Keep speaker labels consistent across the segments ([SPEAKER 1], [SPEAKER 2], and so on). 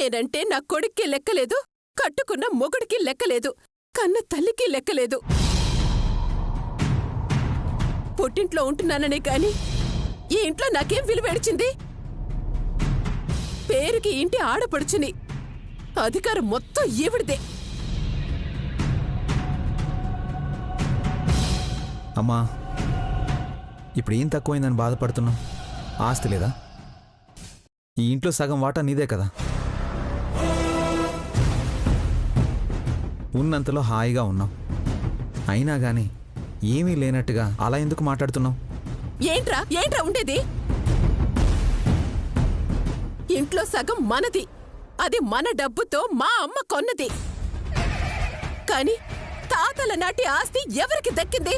[SPEAKER 1] నేనంటే నా కొడుక్కి లెక్కలేదు, కట్టుకున్న మొగుడికి లెక్కలేదు, కన్న తల్లికి లెక్కలేదు. పుట్టింట్లో ఉంటున్నాననే కాని ఈ ఇంట్లో నాకేం విలువేడిచింది? పేరుకి ఇంటి ఆడపడుచుని, అధికారం మొత్తం ఈవిడిదే.
[SPEAKER 2] అమ్మా, ఇప్పుడు ఏం తక్కువైందని బాధపడుతున్నావు? ఆస్తి లేదా? ఈ ఇంట్లో సగం వాటా నీదే కదా. ఉన్నంతలో హాయిగా ఉన్నావు. అయినా గాని ఏమీ లేనట్టుగా అలా ఎందుకు మాట్లాడుతున్నావు?
[SPEAKER 1] ఏంట్రా ఉండేది? ఇంట్లో సగం మనది, అది మన డబ్బుతో మా అమ్మ కొన్నది. కాని తాతల నాటి ఆస్తి ఎవరికి దక్కింది?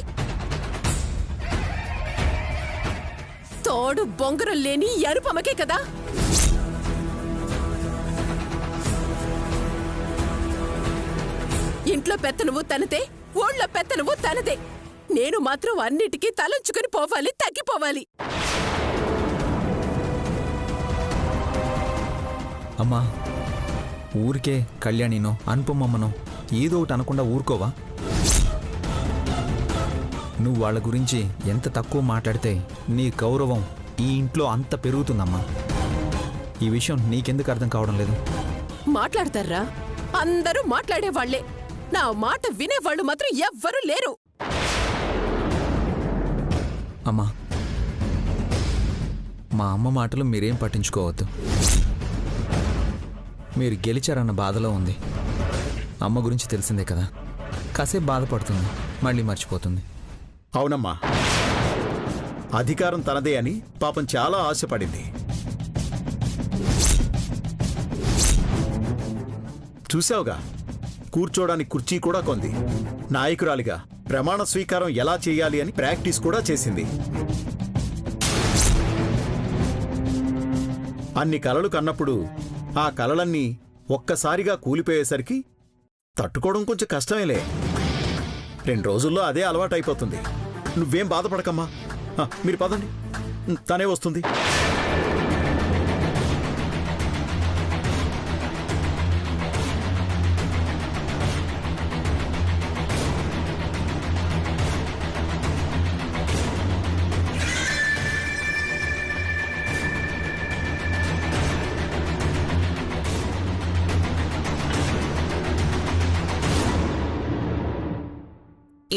[SPEAKER 1] తోడు బొంగరం లేని ఎరుపమ్మకే కదా. ఇంట్లో పెత్తనువు తనదే, ఊళ్ళో పెత్తనువు తనదే. నేను మాత్రం అన్నిటికీ తలంచుకుని పోవాలి, తగ్గిపోవాలి.
[SPEAKER 2] అమ్మా, ఊరికే కళ్యాణినో అనుపమమ్మనో ఏదో ఒకటి అనకుండా ఊరుకోవా? నువ్వు వాళ్ళ గురించి ఎంత తక్కువ మాట్లాడితే నీ గౌరవం ఈ ఇంట్లో అంత పెరుగుతుందమ్మా. ఈ విషయం నీకెందుకు అర్థం కావడం లేదు?
[SPEAKER 1] మాట్లాడతారా? అందరూ మాట్లాడేవాళ్లే. నా మాట వినేవాళ్ళు మాత్రం ఎవ్వరూ లేరు.
[SPEAKER 2] అమ్మా, మా అమ్మ మాటలు మీరేం పట్టించుకోవద్దు. మీరు గెలిచారన్న బాధలో ఉంది. అమ్మ గురించి తెలిసిందే కదా, కాసేపు బాధపడుతుంది, మళ్ళీ మర్చిపోతుంది.
[SPEAKER 3] అవునమ్మా, అధికారం తనదే అని పాపం చాలా ఆశపడింది. చూసావుగా, కూర్చోడానికి కుర్చీ కూడా కొంది. నాయకురాలిగా ప్రమాణ స్వీకారం ఎలా చేయాలి అని ప్రాక్టీస్ కూడా చేసింది. అన్ని కలలు కన్నప్పుడు ఆ కలలన్నీ ఒక్కసారిగా కూలిపోయేసరికి తట్టుకోవడం కొంచెం కష్టమేలే. 2 రోజుల్లో అదే అలవాటైపోతుంది. నువ్వేం బాధపడకమ్మా, మీరు పదండి, తనే వస్తుంది.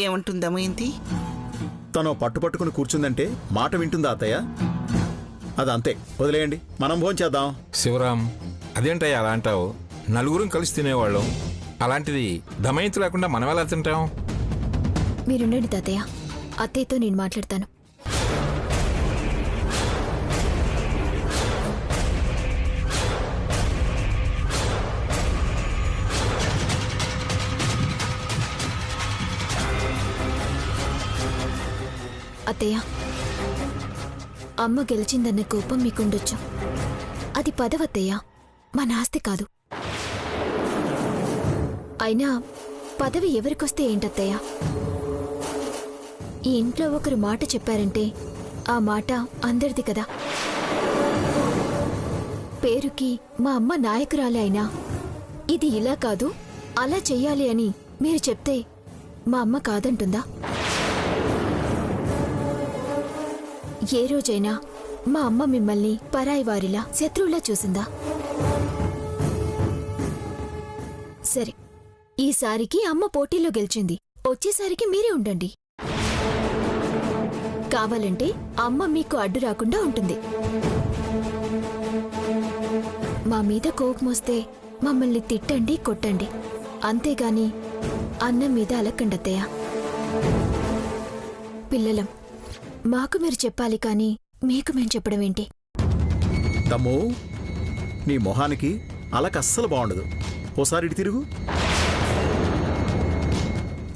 [SPEAKER 4] ఏమంటుందమ్మా ఏంటి?
[SPEAKER 3] తను పట్టుపట్టుకుని కూర్చుందంటే మాట వింటుందా అత్తయ్య? అదంతే, వదిలేయండి, మనం భోంచేద్దాం.
[SPEAKER 5] శివరాం, అదేంటయ్యా అలా అంటావు? నలుగురం కలిసి తినేవాళ్ళం, అలాంటిది దమయంతి లేకుండా మనం ఎలా తింటాం?
[SPEAKER 6] మీరుండండి తాతయ్య, అత్తయ్యతో నేను మాట్లాడతాను. అత్తయ్య, అమ్మ గెలిచిందన్న కోపం మీకుండొచ్చు. అది పదవత్తయ్య, మన ఆస్తి కాదు. అయినా పదవి ఎవరికొస్తే ఏంటత్తయ్య? ఈ ఇంట్లో ఒకరు మాట చెప్పారంటే ఆ మాట అందరిది కదా. పేరుకి మా అమ్మ నాయకురాలే అయినా ఇది ఇలా కాదు అలా చెయ్యాలి అని మీరు చెప్తే మా అమ్మ కాదంటుందా? ఏ రోజైనా మా అమ్మ మిమ్మల్ని పరాయి వారిలా, శత్రువులా చూసిందా? సరే, ఈసారికి అమ్మ పోటీలో గెలిచింది, వచ్చేసారికి మీరే ఉండండి. కావాలంటే అమ్మ మీకు అడ్డు రాకుండా ఉంటుంది. మా మీద కోపమొస్తే మమ్మల్ని తిట్టండి, కొట్టండి, అంతేగాని అన్నం మీద అలక్కండత్తయ్య. పిల్లలం, మాకు మీరు చెప్పాలి కానీ మీకు మేము చెప్పడం ఏంటి?
[SPEAKER 3] తమ్ము, నీ మొహానికి అలకస్సలు బాగుండదు. ఓసారి ఇటు తిరుగు.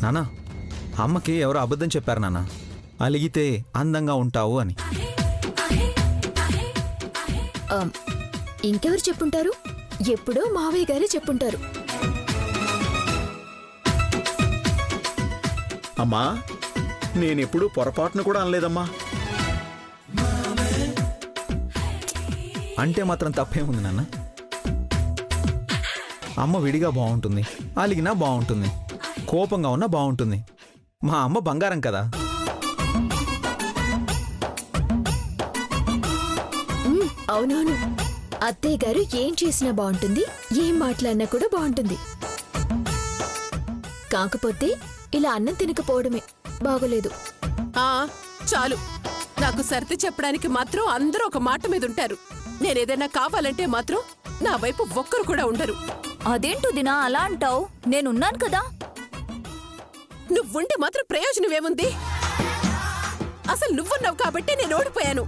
[SPEAKER 2] నానా, అమ్మకి ఎవరో అబద్ధం చెప్పారు నాన్న, అలిగితే అందంగా ఉంటావు అని.
[SPEAKER 6] ఇంకెవరు చెప్పుంటారు? ఎప్పుడో మావయ్య గారే చెప్పుంటారు.
[SPEAKER 3] అమ్మా, నేనెప్పుడు పొరపాటును కూడా అనలేదమ్మా.
[SPEAKER 2] అంటే మాత్రం తప్పేముంది నాన్న? అమ్మ విడిగా బాగుంటుంది, అలిగినా బాగుంటుంది, కోపంగా ఉన్నా బాగుంటుంది. మా అమ్మ బంగారం కదా.
[SPEAKER 6] అవునవును, అత్తయ్య గారు ఏం చేసినా బాగుంటుంది, ఏం మాట్లాడినా కూడా బాగుంటుంది. కాకపోతే ఇలా అన్నం తినకపోవడమే బాగోలేదు.
[SPEAKER 1] ఆ చాలు. నాకు సర్ది చెప్పడానికి మాత్రం అందరూ ఒక మాట మీద ఉంటారు. నేనేదైనా కావాలంటే మాత్రం నా వైపు ఒక్కరు కూడా ఉండరు.
[SPEAKER 7] అదేంటో దినా అలా అంటావు? నేనున్నాను కదా.
[SPEAKER 1] నువ్వుండి మాత్రం ప్రయోజనం ఏముంది? అసలు నువ్వున్నావు కాబట్టి నేను ఓడిపోయాను.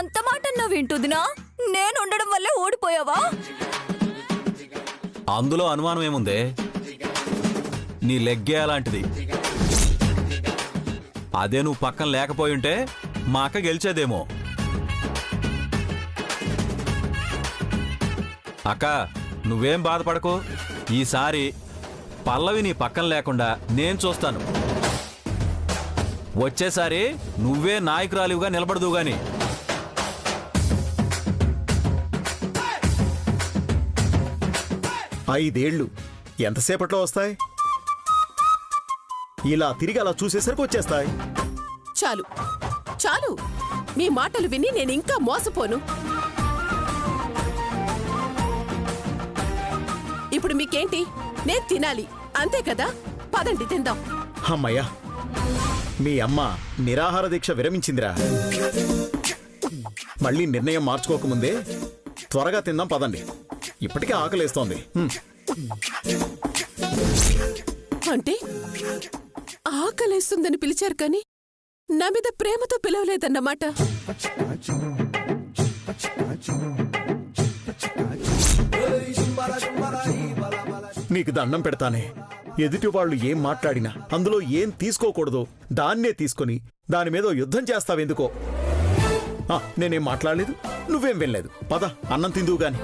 [SPEAKER 7] అంత మాట అన్నావేంటో దినా? నేను ఉండడం వల్లే ఓడిపోయావా?
[SPEAKER 8] అందులో అనుమానం ఏముందే? నీ లెగ్గే అలాంటిది. అదే నువ్వు పక్కన లేకపోయి ఉంటే మా అక్క గెలిచేదేమో. అక్క, నువ్వేం బాధపడకు. ఈసారి పల్లవి నీ పక్కన లేకుండా నేను చూస్తాను. వచ్చేసారి నువ్వే నాయకురాలివిగా నిలబడదు గాని.
[SPEAKER 3] ఐదేళ్లు ఎంతసేపట్లో వస్తాయి? ఇలా తిరిగి అలా చూసేసరికి వచ్చేస్తాయి.
[SPEAKER 1] చాలు చాలు, మీ మాటలు విని నేను ఇంకా మోసపోను. ఇప్పుడు మీకేంటి? నేను తినాలి అంతే కదా? పదండి తిందాం.
[SPEAKER 3] అమ్మయ్యా, మీ అమ్మ నిరాహార దీక్ష విరమించిందిరా. మళ్ళీ నిర్ణయం మార్చుకోకముందే త్వరగా తిందాం పదండి. ఇప్పటికే ఆకలేస్తోంది.
[SPEAKER 1] అంటే ఆకలేస్తుందని పిలిచారు కానీ నా మీద ప్రేమతో పిలవలేదన్నమాట.
[SPEAKER 3] నీకు దండం పెడతానే. ఎదుటి వాళ్ళు ఏం మాట్లాడినా అందులో ఏం తీసుకోకూడదు, దాన్నే తీసుకొని దాని మీద యుద్ధం చేస్తావెందుకో. నేనేం మాట్లాడలేదు, నువ్వేం వెళ్ళలేదు. పద, అన్నం తిందువు గాని.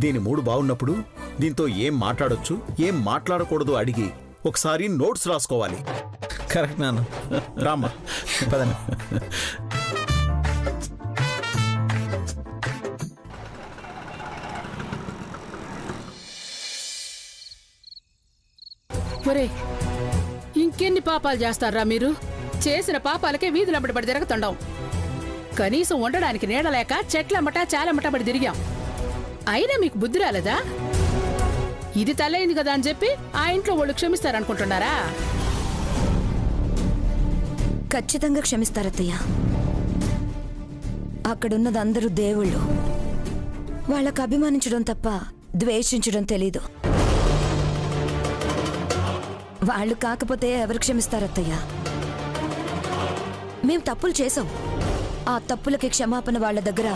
[SPEAKER 3] దీని మూడు బాగున్నప్పుడు దీంతో ఏం మాట్లాడొచ్చు, ఏం మాట్లాడకూడదు అడిగి ఒకసారి నోట్స్ రాసుకోవాలి.
[SPEAKER 2] కరెక్ట్ నాన్న.
[SPEAKER 3] రామ్మా.
[SPEAKER 2] పదండి.
[SPEAKER 9] ఒరే, ఇంకెన్ని పాపాలు చేస్తారా మీరు? చేసిన పాపాలకే వీధులమ్మట పడి తిరగతుండం. కనీసం ఉండడానికి నీడలేక చెట్లమ్మట చాలమ్మట పడి తిరిగాం. అయినా మీకు బుద్ధి రాలేదా? ఇది తల్లయింది కదా అని చెప్పి ఆ ఇంట్లో వాళ్ళు క్షమిస్తారనుకుంటున్నారా?
[SPEAKER 7] ఖచ్చితంగా క్షమిస్తారత్తయ్య. అక్కడున్నది అందరూ దేవుళ్ళు. వాళ్ళకు అభిమానించడం తప్ప ద్వేషించడం తెలీదు. వాళ్ళు కాకపోతే ఎవరు క్షమిస్తారత్తయ్య? మేం తప్పులు చేసాం. ఆ తప్పులకి క్షమాపణ వాళ్ళ దగ్గర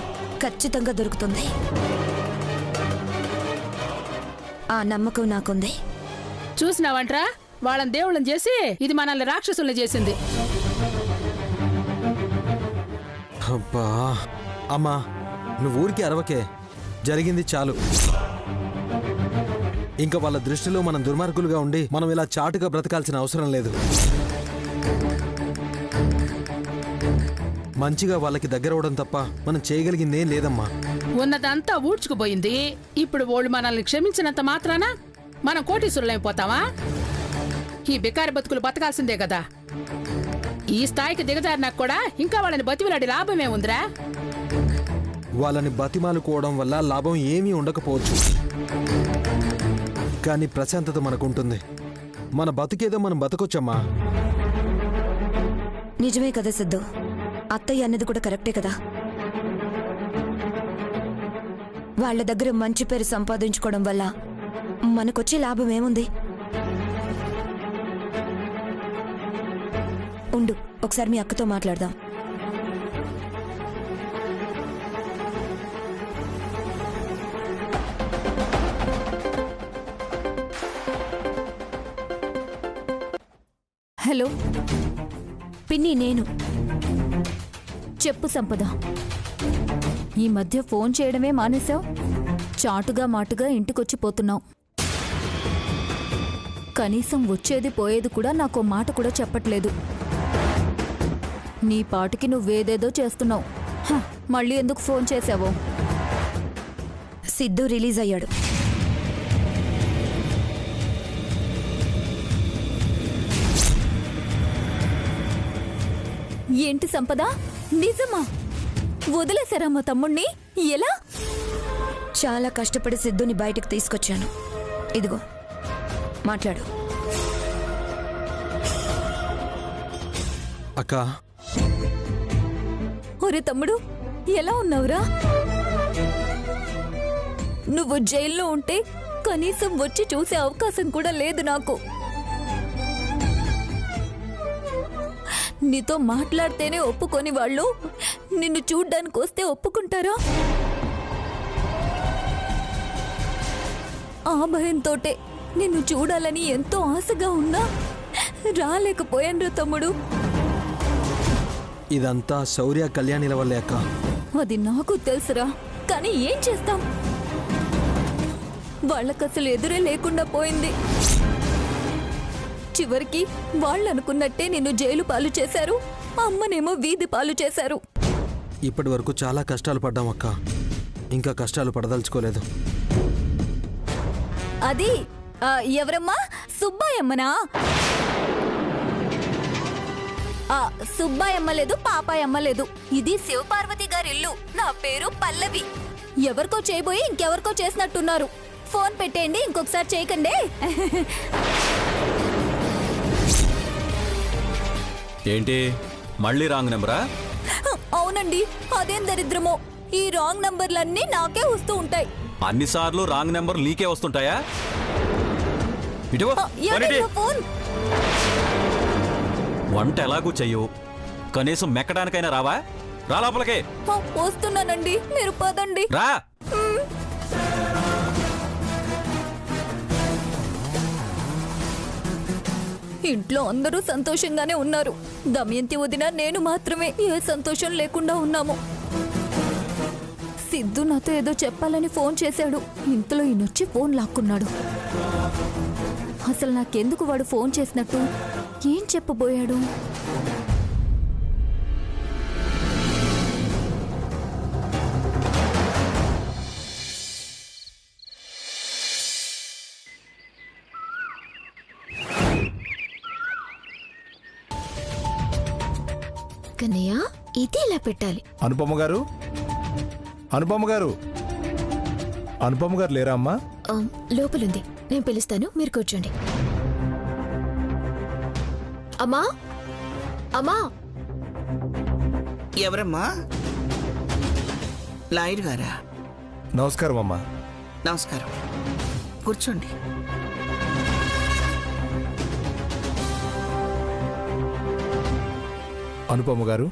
[SPEAKER 7] ఖచ్చితంగా దొరుకుతుంది. ఆ నమ్మకం నాకుంది.
[SPEAKER 9] చూసినావంట్రా, వాళ్ళని దేవుళ్ళని చేసి ఇది మనల్ని రాక్షసుల్ని చేసింది.
[SPEAKER 10] అబ్బా అమ్మా, నువ్వు ఊరికి అరవకే. జరిగింది చాలు. ఇంకా వాళ్ళ దృష్టిలో మనం దుర్మార్గులుగా ఉండి మనం ఇలా చాటుగా బ్రతకాల్సిన అవసరం లేదు. మంచిగా వాళ్ళకి దగ్గర అవడం తప్ప మనం చేయగలిగిందేం లేదమ్మా.
[SPEAKER 9] ఉన్నదంతా ఊడ్చుకుపోయింది. ఇప్పుడు వాళ్ళు మనల్ని క్షమించినంత మాత్రాన మనం కోటీశ్వరులైపోతావా? ఈ బికారి బతుకులు బతకాల్సిందే కదా. ఈ స్థాయికి దిగజారినాక కూడా ఇంకా వాళ్ళని బతిమిలాడి లాభమే ఉందిరా?
[SPEAKER 10] వాళ్ళని బతిమాలుకోవడం వల్ల లాభం ఏమీ ఉండకపోవచ్చు, కానీ ప్రశాంతత మనకుంటుంది. మన బతుకేదో మనం బతకొచ్చమ్మా.
[SPEAKER 7] నిజమే కదా సిద్ధు, అత్తయ్య అన్నది కూడా కరెక్టే కదా. వాళ్ళ దగ్గర మంచి పేరు సంపాదించుకోవడం వల్ల మనకొచ్చే లాభం ఏముంది? ఉండు, ఒకసారి మీ అక్కతో మాట్లాడదాం.
[SPEAKER 6] హలో
[SPEAKER 7] పిన్ని, నేను.
[SPEAKER 6] చెప్పు సంపద. ఈ మధ్య ఫోన్ చేయడమే మానేశావు. చాటుగా మాటుగా ఇంటికొచ్చి పోతున్నావు.
[SPEAKER 11] కనీసం వచ్చేది పోయేది కూడా నాకో మాట కూడా చెప్పట్లేదు. నీ పాటికి నువ్వేదేదో చేస్తున్నావు. మళ్ళీ ఎందుకు ఫోన్ చేసావో?
[SPEAKER 7] సిద్ధు రిలీజ్ అయ్యాడు.
[SPEAKER 11] ఏంటి సంపద, నిజమా? వదిలేశారా మా తమ్ముణ్ణి? ఎలా?
[SPEAKER 7] చాలా కష్టపడి సిద్ధుని బయటకు తీసుకొచ్చాను. ఇదిగో మాట్లాడు.
[SPEAKER 10] అక్క,
[SPEAKER 11] ఒరే తమ్ముడు, ఎలా ఉన్నావురా? నువ్వు జైల్లో ఉంటే కనీసం వచ్చి చూసే అవకాశం కూడా లేదు నాకు. నీతో మాట్లాడితేనే ఒప్పుకొని వాళ్ళు నిన్ను చూడ్డానికి వస్తే ఒప్పుకుంటారా? ఆ భయంతోటే నిన్ను చూడాలని ఎంతో ఆశగా ఉన్నా రాలేకపోయానురా తమ్ముడు.
[SPEAKER 10] ఇదంతా శౌర్య కళ్యాణిల వల్లే అక్క.
[SPEAKER 11] అది నాకు తెలుసురా, కానీ ఏం చేస్తాం? వాళ్ళకసలు ఎదురే లేకుండా పోయింది. చివరికి వాళ్ళనుకున్నట్టే నిన్ను జైలు పాలు చేశారు, అమ్మనేమో వీధి పాలు చేశారు.
[SPEAKER 10] ఇప్పటి వరకు చాలా కష్టాలు పడ్డాం అక్క. ఇంకా కష్టాలు పడదలుచుకోలేదు.
[SPEAKER 11] అది ఎవరమ్మా? సుబ్బాయమ్మనా? సుబ్బాయమ్మ లేదు, పాపాయమ్మ లేదు. ఇది శివపార్వతి గారి ఇల్లు. నా పేరు పల్లవి. ఎవరికో చేయబోయి ఇంకెవరికో చేసినట్టున్నారు. ఫోన్ పెట్టేయండి, ఇంకొకసారి చేయకండి.
[SPEAKER 8] ఏంటి మళ్ళీ రాంగ్ నెంబరా?
[SPEAKER 11] అవునండి, అదేం దరిద్రమో. ఈ రాంగ్ నంబర్లన్నీ నాకే వస్తూ ఉంటాయి.
[SPEAKER 8] అన్నిసార్లు రాంగ్ నెంబర్ నీకే వస్తుంటాయా? ఇటువో,
[SPEAKER 11] ఎవరిదో ఫోన్.
[SPEAKER 8] వంట ఎలాగూ చెయ్యు, కనీసం మెక్కడానికైనా రావా? రా లోపలికే.
[SPEAKER 11] వస్తున్నానండి, మీరు పదండి.
[SPEAKER 8] రా.
[SPEAKER 11] ఇంట్లో అందరూ సంతోషంగానే ఉన్నారు. దమయంతి వదిన నేను మాత్రమే ఏ సంతోషం లేకుండా ఉన్నాము. సిద్ధు నాతో ఏదో చెప్పాలని ఫోన్ చేశాడు. ఇంతలో ఈయనొచ్చి ఫోన్ లాక్కున్నాడు. అసలు నాకెందుకు వాడు ఫోన్ చేసినట్టు? ఏం చెప్పబోయాడు?
[SPEAKER 6] కన్నయ్య, ఇది ఇలా పెట్టాలి.
[SPEAKER 12] అనుపమ గారు, అనుపమ గారు, అనుపమ గారు లేరా అమ్మా?
[SPEAKER 6] లోపలుంది, నేను పిలుస్తాను, మీరు కూర్చోండి. అమ్మా, అమ్మా.
[SPEAKER 4] ఎవరమ్మా? లాయర్ గారా?
[SPEAKER 12] నమస్కారం అమ్మా.
[SPEAKER 4] నమస్కారం, కూర్చోండి.
[SPEAKER 12] అనుపమ గారు,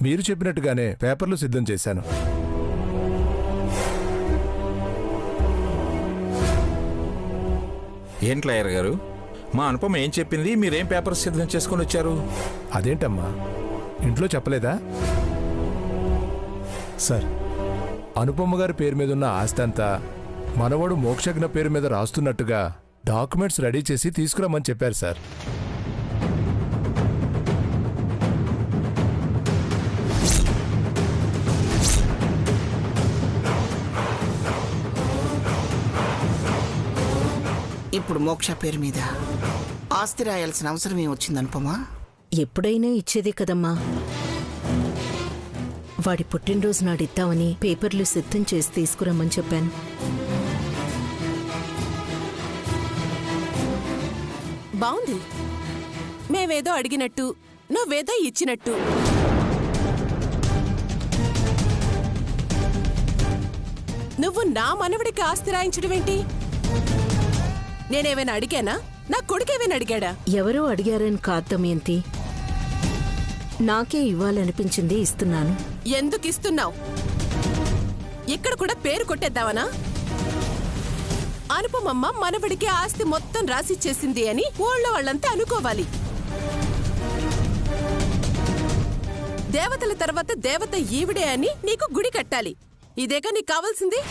[SPEAKER 12] మీరు చెప్పినట్టుగానే పేపర్లు సిద్ధం చేశాను.
[SPEAKER 5] ఏంటి లాయర్ గారు, మా అనుపమ ఏం చెప్పింది? మీరేం పేపర్స్ సిద్ధం చేసుకొని వచ్చారు?
[SPEAKER 12] అదేంటమ్మా, ఇంట్లో చెప్పలేదా? సార్, అనుపమ గారి పేరు మీద ఉన్న ఆస్తి అంతా మనవడు మోక్షజ్ఞ పేరు మీద రాస్తున్నట్టుగా డాక్యుమెంట్స్ రెడీ చేసి తీసుకురమ్మని చెప్పారు సార్.
[SPEAKER 4] ఇప్పుడు మోక్ష పేరు మీద ఆస్తి రాయాల్సిన అవసరం ఏమొచ్చింది అనుపమా?
[SPEAKER 13] ఎప్పుడైనా ఇచ్చేదే కదమ్మా. వాడి పుట్టినరోజు నాడు ఇద్దామని పేపర్లు సిద్ధం చేసి తీసుకురమ్మని చెప్పాను.
[SPEAKER 1] బావుంది. మేవేదో అడిగినట్టు, నువ్వేదో ఇచ్చినట్టు. నువ్వు నా మనవడికి ఆస్తి రాయించడమేంటి? నేనేమైనా అడిగానా? నా కొడుకేమైనా అడిగాడా?
[SPEAKER 13] ఎవరో అడిగారని కాదు దమయంతి, నాకే ఇవ్వాలనిపించింది, ఇస్తున్నాను.
[SPEAKER 1] ఎందుకు ఇస్తున్నావు? ఇక్కడ కూడా పేరు కొట్టేద్దావనా? అనుపమమ్మ మనవడికి ఆస్తి మొత్తం రాసిచ్చేసింది అని ఊళ్ళో వాళ్ళంతా అనుకోవాలి. దేవతల తర్వాత దేవత ఈవిడే అని నీకు గుడి కట్టాలి. ఇదేగా నీకు కావాల్సింది?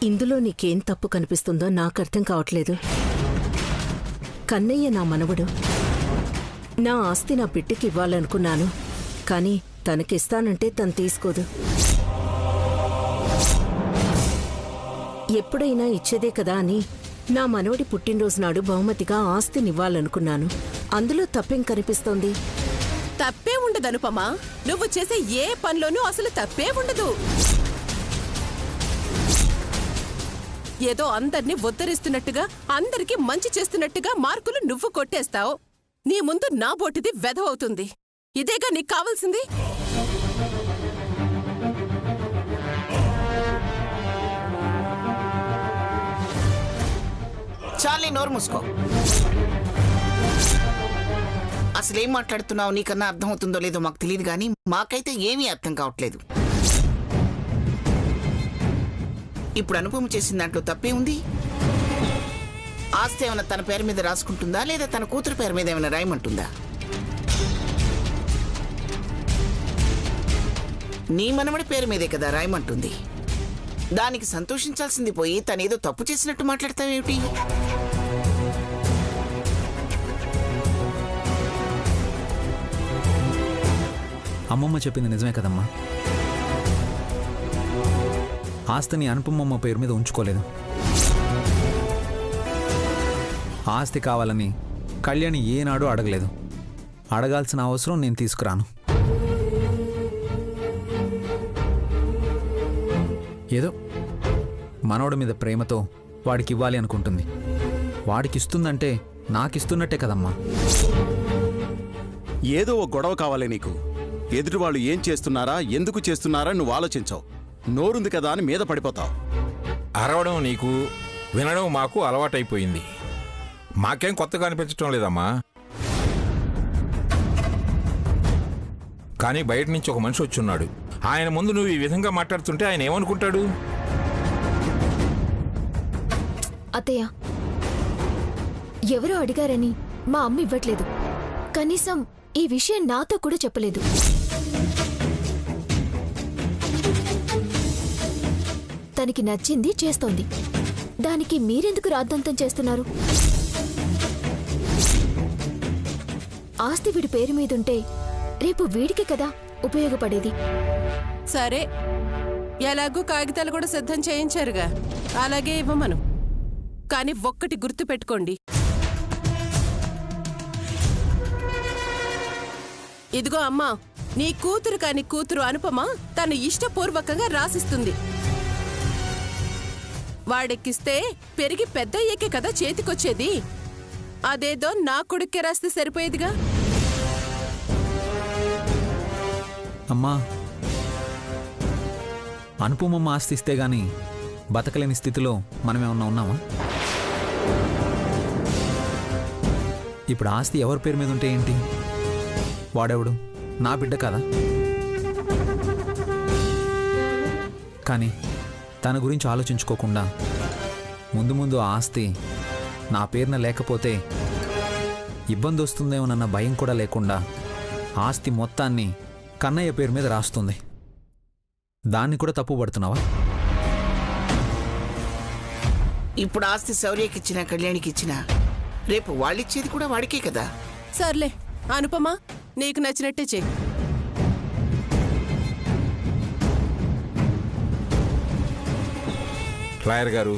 [SPEAKER 13] ఇందులో నీకేం తప్పు కనిపిస్తుందో నాకు అర్థం కావట్లేదు. కన్నయ్య నా మనవడు. నా ఆస్తి నా బిడ్డకి ఇవ్వాలనుకున్నాను, కానీ తనకిస్తానంటే తను తీసుకోదు. ఎప్పుడైనా ఇచ్చేదే కదా అని నా మనవడి పుట్టినరోజు నాడు బహుమతిగా ఆస్తినివ్వాలనుకున్నాను. అందులో తప్పేం కనిపిస్తోంది?
[SPEAKER 1] తప్పే ఉండదు అనుపమా. నువ్వు చేసే ఏ పనిలోనూ అసలు తప్పే ఉండదు. ఏదో అందర్నీ ఉద్ధరిస్తున్నట్టుగా, అందరికీ మంచి చేస్తున్నట్టుగా మార్కులు నువ్వు కొట్టేస్తావు. నీ ముందు నా బోటిది వెధవవుతుంది. ఇదేగా నీకు కావాల్సింది?
[SPEAKER 4] చాలే, నోరు మూసుకో. అసలేం మాట్లాడుతున్నావు నీకన్నా అర్థమవుతుందో లేదో మాకు తెలియదు, కానీ మాకైతే ఏమీ అర్థం కావట్లేదు. ఇప్పుడు అనుపమ చేసిన దాంట్లో తప్పే ఉంది? ఆస్తి ఏమైనా తన పేరు మీద రాసుకుంటుందా, లేదా తన కూతురు పేరు మీద ఏమైనా రాయమంటుందా? నీ మనవడి పేరు మీదే కదా రాయమంటుంది. దానికి సంతోషించాల్సింది పోయి తనేదో తప్పు చేసినట్టు మాట్లాడతావేమిటి?
[SPEAKER 2] అమ్మమ్మ చెప్పింది నిజమే కదమ్మా. ఆస్తిని అనుపమమ్మ పేరు మీద ఉంచుకోలేదు. ఆస్తి కావాలని కళ్యాణి ఏనాడు అడగలేదు. అడగాల్సిన అవసరం నేను తీసుకురాను. ఏదో మనవడి మీద ప్రేమతో వాడికి ఇవ్వాలి అనుకుంటుంది. వాడికి ఇస్తుందంటే నాకిస్తున్నట్టే కదమ్మా.
[SPEAKER 3] ఏదో ఒక గొడవ కావాలి నీకు. ఎదుటి వాళ్ళు ఏం చేస్తున్నారా, ఎందుకు చేస్తున్నారా నువ్వు ఆలోచించావు. నోరుంది కదా అని మీద పడిపోతావు.
[SPEAKER 5] అరవడం నీకు, వినడం మాకు అలవాటైపోయింది. మాకేం కొత్తగా అనిపించటం లేదమ్మా. కానీ బయట నుంచి ఒక మనిషి వచ్చున్నాడు. ఆయన ముందు నువ్వు ఈ విధంగా మాట్లాడుతుంటే ఆయన ఏమనుకుంటాడు?
[SPEAKER 6] అత్తయ్య, ఎవరో అడిగారని మా అమ్మ ఇవ్వట్లేదు. కనీసం ఈ విషయం నాతో కూడా చెప్పలేదు. తనకి నచ్చింది చేస్తోంది. దానికి మీరెందుకు రాద్ధాంతం చేస్తున్నారు? ఆస్తి వీడి పేరు మీదుంటే రేపు వీడికి కదా ఉపయోగపడేది.
[SPEAKER 1] సరే, ఎలాగూ కాగితాలు కూడా సిద్ధం చేయించారుగా, అలాగే ఇవ్వమను. కానీ ఒక్కటి గుర్తు పెట్టుకోండి, ఇదిగో అమ్మా, నీ కూతురు కాని కూతురు అనుపమ తను ఇష్టపూర్వకంగా రాసిస్తుంది. వాడెక్కిస్తే పెరిగి పెద్దయ్యకే కదా చేతికొచ్చేది. అదేదో నా కొడుక్కే రాస్తే సరిపోయేదిగా.
[SPEAKER 2] అమ్మా, అనుపమమ్మ ఆస్తి ఇస్తే గాని బతకలేని స్థితిలో మనమేమన్నా ఉన్నామా? ఇప్పుడు ఆస్తి ఎవరి పేరు మీద ఉంటే ఏంటి? వాడెవడు? నా బిడ్డ కదా. కానీ తన గురించి ఆలోచించుకోకుండా ముందు ముందు ఆస్తి నా పేరున లేకపోతే ఇబ్బంది వస్తుందేమోనన్న భయం కూడా లేకుండా ఆస్తి మొత్తాన్ని కన్నయ్య పేరు మీద రాస్తుంది. దాన్ని కూడా తప్పు పడుతున్నావా?
[SPEAKER 4] ఇప్పుడు ఆస్తి శౌర్యకిచ్చినా కళ్యాణికి ఇచ్చినా రేపు వాళ్ళిచ్చేది కూడా వాడికే కదా.
[SPEAKER 1] సర్లే అనుపమ, నీకు నచ్చినట్టే చెయ్యి.
[SPEAKER 5] లాయర్ గారు,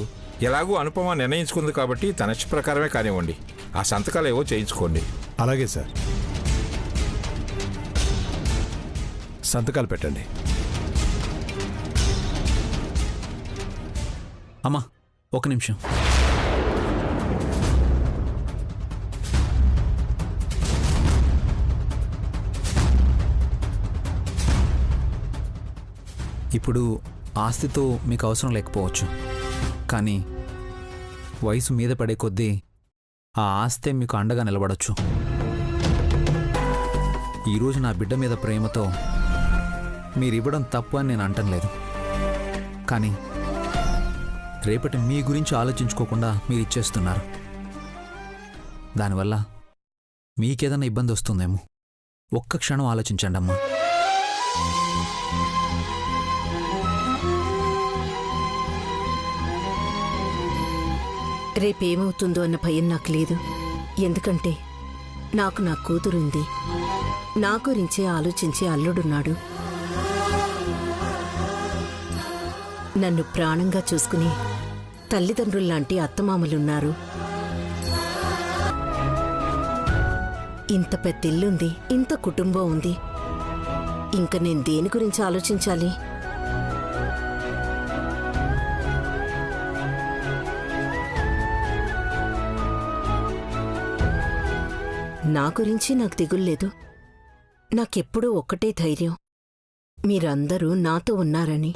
[SPEAKER 5] ఎలాగూ అనుపమ నిర్ణయించుకుంది కాబట్టి తన ఇష్ట ప్రకారమే కానివ్వండి. ఆ సంతకాలు ఏవో చేయించుకోండి.
[SPEAKER 12] అలాగే సార్, సంతకాలు పెట్టండి.
[SPEAKER 2] అమ్మా, ఒక నిమిషం. ఇప్పుడు ఆస్తితో మీకు అవసరం లేకపోవచ్చు, కానీ వయసు మీద పడే కొద్దీ ఆ ఆస్తే మీకు అండగా నిలబడొచ్చు. ఈరోజు నా బిడ్డ మీద ప్రేమతో మీరివ్వడం తప్పు అని నేను అంటం లేదు, కానీ రేపటి మీ గురించి ఆలోచించుకోకుండా మీరు ఇచ్చేస్తున్నారు. దానివల్ల మీకేదన్నా ఇబ్బంది వస్తుందేమో. ఒక్క క్షణం ఆలోచించండి అమ్మా.
[SPEAKER 13] రేపేమవుతుందో అన్న భయం నాకు లేదు. ఎందుకంటే నాకు నా కూతురుంది. నా గురించే ఆలోచించే అల్లుడున్నాడు. నన్ను ప్రాణంగా చూసుకుని తల్లిదండ్రుల్లాంటి అత్తమామలున్నారు. ఇంత పెద్ద ఇల్లుంది, ఇంత కుటుంబం ఉంది. ఇంక నేను దేని గురించి ఆలోచించాలి? నా గురించి నాకు దిగుల్లేదు. నాకెప్పుడూ ఒక్కటే ధైర్యం, మీరందరూ నాతో ఉన్నారని.